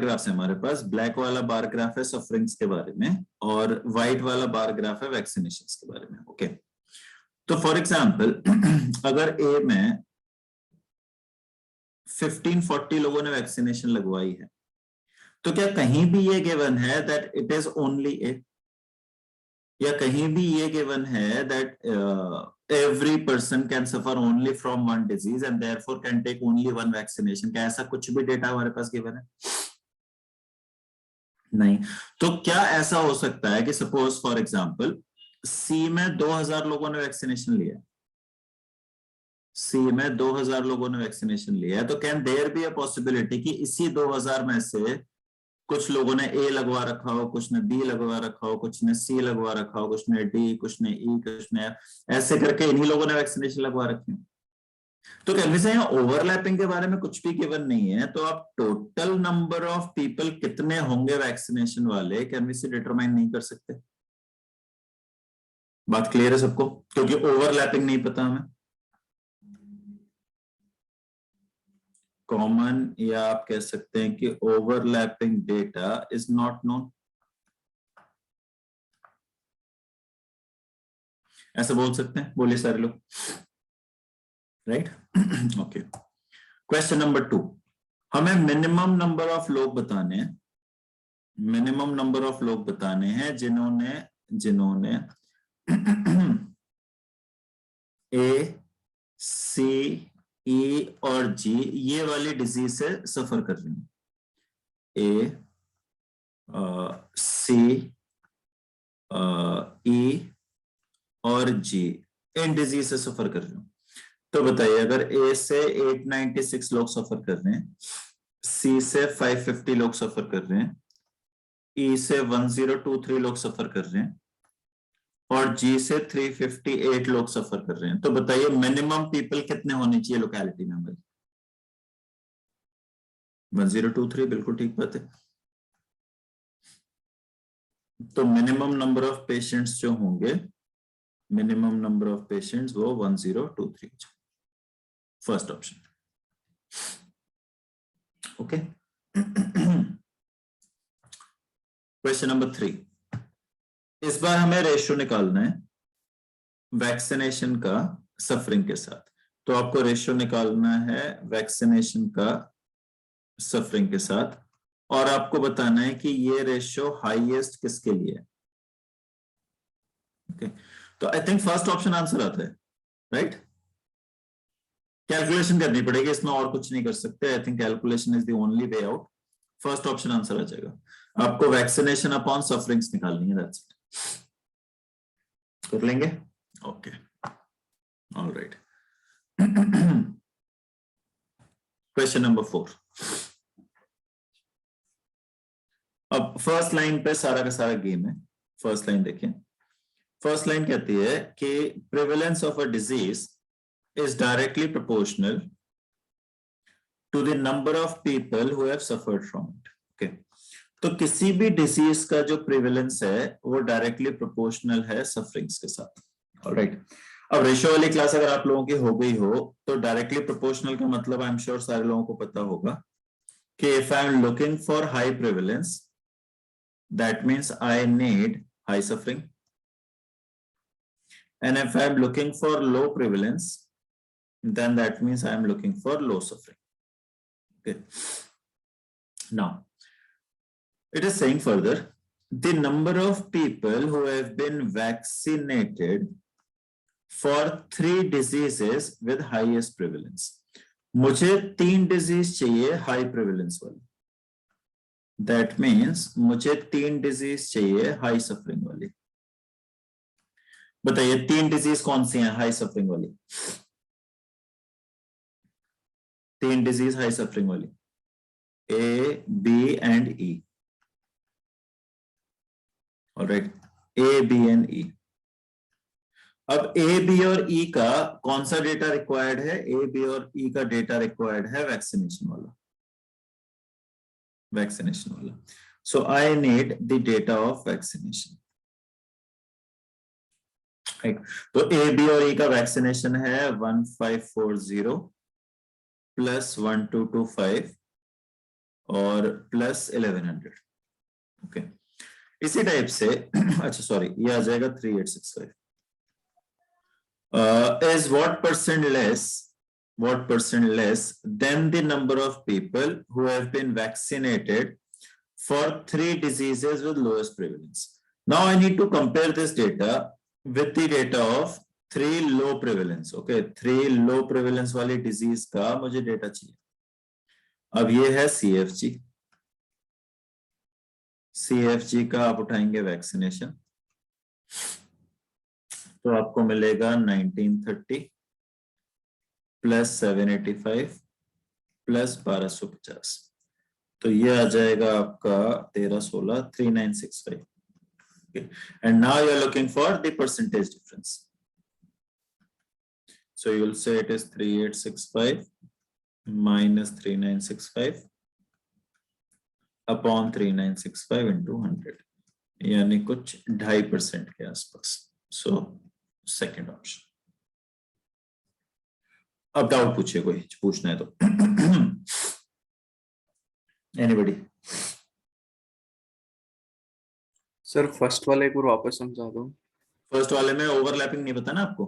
Graphs है हमारे पास। Black वाला बार ग्राफ है सफरिंग्स के बारे में और व्हाइट वाला बार ग्राफ है वैक्सीनेशन के बारे में। ओके, तो फॉर एग्जाम्पल अगर ए में 1540 लोगों ने वैक्सीनेशन लगवाई है, तो क्या कहीं भी ये गिवन है दैट इट इज ओनली ए, या कहीं भी ये गिवन है that every person can suffer only from one disease and therefore can take only one vaccination? क्या ऐसा कुछ भी डेटा हमारे पास गिवन है? नहीं। तो क्या ऐसा हो सकता है कि सपोज फॉर एग्जांपल सी में 2000 लोगों ने वैक्सीनेशन लिया, सी में 2000 लोगों ने वैक्सीनेशन लिया है, तो can there be a possibility कि इसी 2000 में से कुछ लोगों ने ए लगवा रखा हो, कुछ ने बी लगवा रखा हो, कुछ ने सी लगवा रखा हो, कुछ ने डी, कुछ ने ई, कुछ ने एफ, ऐसे करके इन्हीं लोगों ने वैक्सीनेशन लगवा रखी हो? तो कहने से यहाँ ओवरलैपिंग के बारे में कुछ भी गिवन नहीं है, तो आप टोटल नंबर ऑफ पीपल कितने होंगे वैक्सीनेशन वाले कैन वी से डिटरमाइन नहीं कर सकते। बात क्लियर है सबको? क्योंकि ओवरलैपिंग नहीं पता हमें। कॉमन या आप कह सकते हैं कि overlapping data is not known, ऐसा बोल सकते हैं? बोलिए सारे लोग, राइट? ओके, क्वेश्चन नंबर 2, हमें मिनिमम नंबर ऑफ लोग बताने हैं, मिनिमम नंबर ऑफ लोग बताने हैं जिन्होंने ए, सी, ई और जी ये वाली डिजीज से सफर कर रही हैं। ए, सी, ई और जी इन डिजीज से सफर कर रही हूं। तो बताइए, अगर ए से 896 लोग सफर कर रहे हैं, सी से 550 लोग सफर कर रहे हैं, ई से 1023 लोग सफर कर रहे हैं और जी से 358 लोग सफर कर रहे हैं, तो बताइए मिनिमम पीपल कितने होने चाहिए लोकेलिटी में हमारी? 1023, बिल्कुल ठीक बात है। तो मिनिमम नंबर ऑफ पेशेंट्स जो होंगे, मिनिमम नंबर ऑफ पेशेंट्स वो 1023, first option. Okay, question number 3, इस बार हमें रेशियो निकालना है वैक्सीनेशन का सफरिंग के साथ। तो आपको रेशियो निकालना है वैक्सीनेशन का सफरिंग के साथ और आपको बताना है कि ये रेशियो हाईएस्ट किसके लिए है। ओके, तो I think first option answer आता है, राइट? कैलकुलेशन करनी पड़ेगी इसमें, और कुछ नहीं कर सकते। I think calculation is the only way out. First option answer आ जाएगा। आपको वैक्सीनेशन अपॉन सफरिंग्स निकालनी है, दैट्स इट। कर लेंगे? Okay, alright. क्वेश्चन नंबर 4, अब फर्स्ट लाइन पे सारा का सारा गेम है। फर्स्ट लाइन देखिए, फर्स्ट लाइन कहती है कि prevalence of a disease is directly proportional to the number of people who have suffered from it. Okay, तो किसी भी डिजीज का जो प्रिवेलेंस है वो डायरेक्टली प्रोपोर्शनल है सफरिंग्स के साथ। ऑलराइट, अब रेशियो वाली क्लास अगर आप लोगों की हो गई हो तो डायरेक्टली प्रोपोर्शनल का मतलब आई एम श्योर सारे लोगों को पता होगा कि if I am looking for high prevalence that means I need high suffering, and if I am looking for low prevalence then that means I am looking for low suffering. Okay, now it is saying further the number of people who have been vaccinated for 3 diseases with highest prevalence. मुझे 3 disease चाहिए high prevalence वाली, that means मुझे 3 disease चाहिए high suffering वाली। बताइए 3 disease कौन सी हैं high suffering वाली? 3 डिजीज हाई सफरिंग वाली, A, B and E. Alright, A, B and E. अब ए, बी और ई का कौन सा डेटा रिक्वायर्ड है? ए, बी और ई का डेटा रिक्वायर्ड है वैक्सीनेशन वाला, वैक्सीनेशन वाला। So I need the data of vaccination. Right. तो ए, बी और ई का वैक्सीनेशन है 1540 प्लस 1225 और प्लस 1100। ओके, इसी टाइप से अच्छा सॉरी, ये आ जाएगा 3865 is what percent less than the number of people who have been vaccinated for 3 diseases with lowest prevalence. Now I need to compare this data with the data of 3 low prevalence. Okay, 3 low prevalence वाली disease का मुझे data चाहिए। अब ये है CFG का आप उठाएंगे वैक्सीनेशन, तो आपको मिलेगा 1930 प्लस 785 प्लस 1250, तो ये आ जाएगा आपका 1316 3965। And now you are looking for the percentage difference. So you will say it is 3865 minus 3965 upon 3965 into 100, यानी कुछ 2.5% के आसपास। So second option। अब डाउट पूछिए, कोई पूछना है तो। Anybody? सर फर्स्ट वाला एक बार वापस समझा दो। फर्स्ट वाले में ओवरलैपिंग नहीं पता ना आपको?